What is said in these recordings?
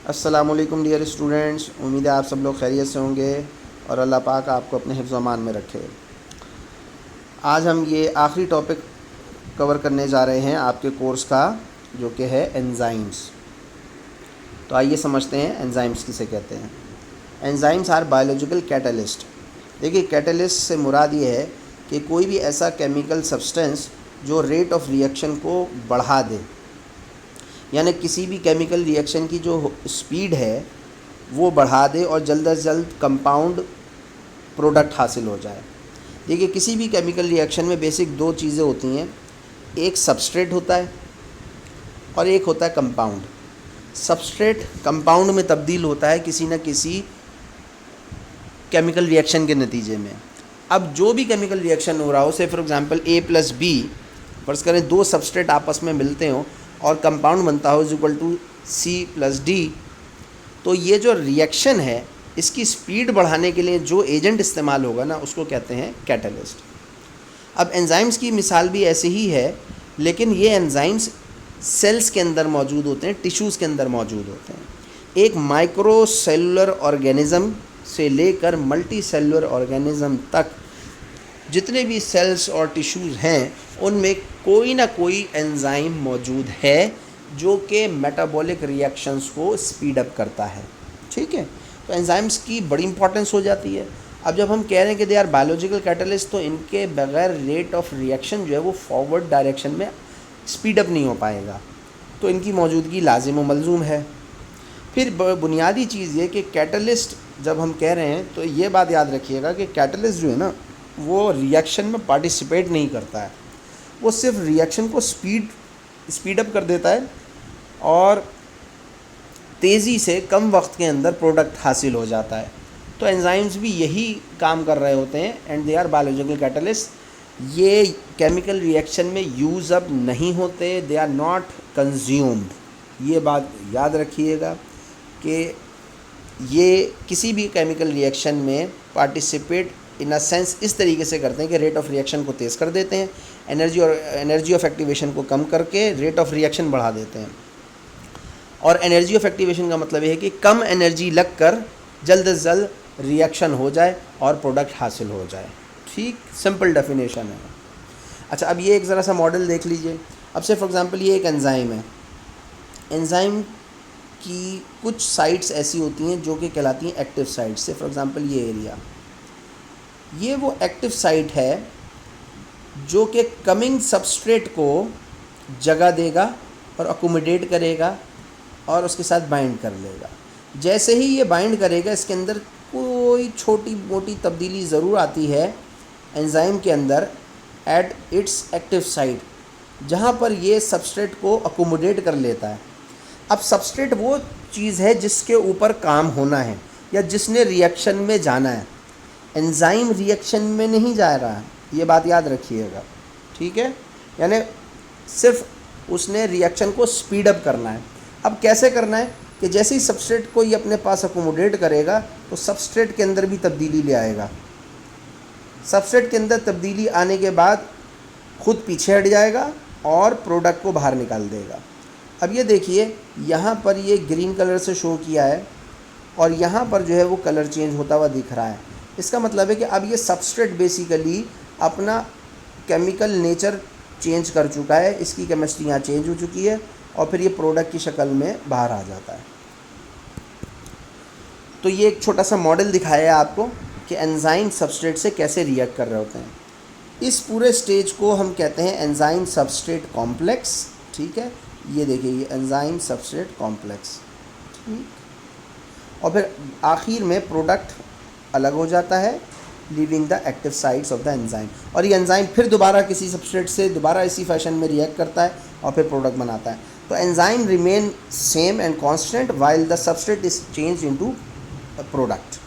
السلام علیکم dear students, امید ہے آپ سب لوگ خیریت سے ہوں گے اور اللہ پاک آپ کو اپنے حفظ و امان میں رکھے۔ آج ہم یہ آخری ٹاپک کور کرنے جا رہے ہیں آپ کے کورس کا، جو کہ ہے انزائمز۔ تو آئیے سمجھتے ہیں انزائمز کسے کہتے ہیں۔ Enzymes are biological catalyst. دیکھیے، کیٹالسٹ سے مراد یہ ہے کہ کوئی بھی ایسا کیمیکل سبسٹنس جو ریٹ آف ریئیکشن کو بڑھا دے، یعنی کسی بھی کیمیکل ری ایکشن کی جو سپیڈ ہے وہ بڑھا دے اور جلد از جلد کمپاؤنڈ پروڈکٹ حاصل ہو جائے۔ دیکھیے، کسی بھی کیمیکل ری ایکشن میں بیسک دو چیزیں ہوتی ہیں، ایک سبسٹریٹ ہوتا ہے اور ایک ہوتا ہے کمپاؤنڈ۔ سبسٹریٹ کمپاؤنڈ میں تبدیل ہوتا ہے کسی نہ کسی کیمیکل ری ایکشن کے نتیجے میں۔ اب جو بھی کیمیکل ری ایکشن ہو رہا ہو، say for example A plus B, فرض کریں دو سبسٹریٹ آپس میں ملتے ہوں اور کمپاؤنڈ بنتا ہو = سی پلس ڈی، تو یہ جو ری ایکشن ہے اس کی سپیڈ بڑھانے کے لیے جو ایجنٹ استعمال ہوگا نا، اس کو کہتے ہیں کیٹالسٹ۔ اب انزائمز کی مثال بھی ایسے ہی ہے، لیکن یہ انزائمز سیلز کے اندر موجود ہوتے ہیں، ٹیشوز کے اندر موجود ہوتے ہیں۔ ایک مائکرو سیلولر آرگینزم سے لے کر ملٹی سیلولر آرگینزم تک جتنے بھی سیلز اور ٹیشوز ہیں، ان میں کوئی نہ کوئی انزائم موجود ہے جو کہ میٹابولک ری ایکشنز کو سپیڈ اپ کرتا ہے۔ ٹھیک ہے، تو انزائمز کی بڑی امپورٹنس ہو جاتی ہے۔ اب جب ہم کہہ رہے ہیں کہ دے آر بایولوجیکل کیٹالسٹ، تو ان کے بغیر ریٹ آف ری ایکشن جو ہے وہ فارورڈ ڈائریکشن میں سپیڈ اپ نہیں ہو پائے گا، تو ان کی موجودگی لازم و ملزوم ہے۔ پھر بنیادی چیز یہ کہ کیٹالسٹ جب ہم کہہ رہے ہیں تو یہ بات یاد رکھیے گا کہ کیٹالسٹ جو ہے نا، وہ ری ایکشن میں پارٹیسپیٹ نہیں کرتا ہے، وہ صرف ری ایکشن کو سپیڈ اپ کر دیتا ہے اور تیزی سے کم وقت کے اندر پروڈکٹ حاصل ہو جاتا ہے۔ تو انزائمز بھی یہی کام کر رہے ہوتے ہیں، and they are biological catalyst. یہ کیمیکل ری ایکشن میں یوز اپ نہیں ہوتے، دے آر ناٹ کنزیومڈ۔ یہ بات یاد رکھیے گا کہ یہ کسی بھی کیمیکل ری ایکشن میں پارٹیسپیٹ ان اے سینس اس طریقے سے کرتے ہیں کہ ریٹ آف ری ایکشن کو تیز کر دیتے ہیں، انرجی آف ایکٹیویشن کو کم کر کے ریٹ آف ری ایکشن بڑھا دیتے ہیں۔ اور انرجی آف ایکٹیویشن کا مطلب یہ ہے کہ کم انرجی لگ کر جلد از جلد ری ایکشن ہو جائے اور پروڈکٹ حاصل ہو جائے۔ ٹھیک، سمپل ڈیفینیشن ہے۔ اچھا، اب یہ ایک ذرا سا ماڈل دیکھ لیجئے۔ اب سے فار ایگزامپل یہ ایک انزائم ہے۔ انزائم کی کچھ سائٹس ایسی ہوتی ہیں جو کہ کہلاتی ہیں ایکٹیو سائٹس، سے فار ایگزامپل یہ ایریا، یہ وہ ایکٹیو سائٹ ہے جو کہ کمنگ سبسٹریٹ کو جگہ دے گا اور اکوموڈیٹ کرے گا اور اس کے ساتھ بائنڈ کر لے گا۔ جیسے ہی یہ بائنڈ کرے گا، اس کے اندر کوئی چھوٹی موٹی تبدیلی ضرور آتی ہے انزائم کے اندر ایٹ اٹس ایکٹیو سائٹ، جہاں پر یہ سبسٹریٹ کو اکوموڈیٹ کر لیتا ہے۔ اب سبسٹریٹ وہ چیز ہے جس کے اوپر کام ہونا ہے یا جس نے ری ایکشن میں جانا ہے، انزائم ری ایکشن میں نہیں جا رہا ہے، یہ بات یاد رکھیے گا۔ ٹھیک ہے، یعنی صرف اس نے ری ایکشن کو سپیڈ اپ کرنا ہے۔ اب کیسے کرنا ہے کہ جیسے ہی سبسٹریٹ کو یہ اپنے پاس اکوموڈیٹ کرے گا تو سبسٹریٹ کے اندر بھی تبدیلی لے آئے گا۔ سبسٹریٹ کے اندر تبدیلی آنے کے بعد خود پیچھے ہٹ جائے گا اور پروڈکٹ کو باہر نکال دے گا۔ اب یہ دیکھیے، یہاں پر یہ گرین کلر سے شو کیا ہے اور یہاں پر جو ہے وہ کلر چینج ہوتا ہوا دکھ رہا ہے۔ اس کا مطلب ہے کہ اب یہ سبسٹریٹ بیسیکلی اپنا کیمیکل نیچر چینج کر چکا ہے، اس کی کیمسٹری یہاں چینج ہو چکی ہے اور پھر یہ پروڈکٹ کی شکل میں باہر آ جاتا ہے۔ تو یہ ایک چھوٹا سا ماڈل دکھایا ہے آپ کو کہ انزائم سبسٹریٹ سے کیسے ری ایکٹ کر رہے ہوتے ہیں۔ اس پورے سٹیج کو ہم کہتے ہیں انزائم سبسٹریٹ کمپلیکس۔ ٹھیک ہے، یہ دیکھیے، یہ انزائم سبسٹریٹ کمپلیکس۔ ٹھیک، اور پھر آخر میں پروڈکٹ الگ ہو جاتا ہے، leaving the active sites of the enzyme, اور یہ انزائم پھر دوبارہ کسی سبسٹریٹ سے دوبارہ اسی فیشن میں ری ایکٹ کرتا ہے اور پھر پروڈکٹ بناتا ہے۔ تو enzyme remain same and constant while the substrate is change into product.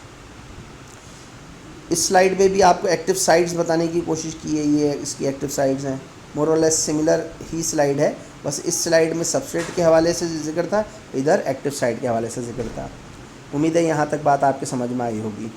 اس سلائیڈ میں بھی آپ کو ایکٹیو سائٹس بتانے کی کوشش کی ہے، یہ اس کی ایکٹیو سائٹس ہیں، مور اور لیس سملر ہی سلائیڈ ہے، بس اس سلائیڈ میں سبسٹریٹ کے حوالے سے ذکر تھا، ادھر ایکٹیو سائٹ کے حوالے سے ذکر تھا۔ امید ہے یہاں تک بات آپ کے سمجھ میں آئی ہوگی۔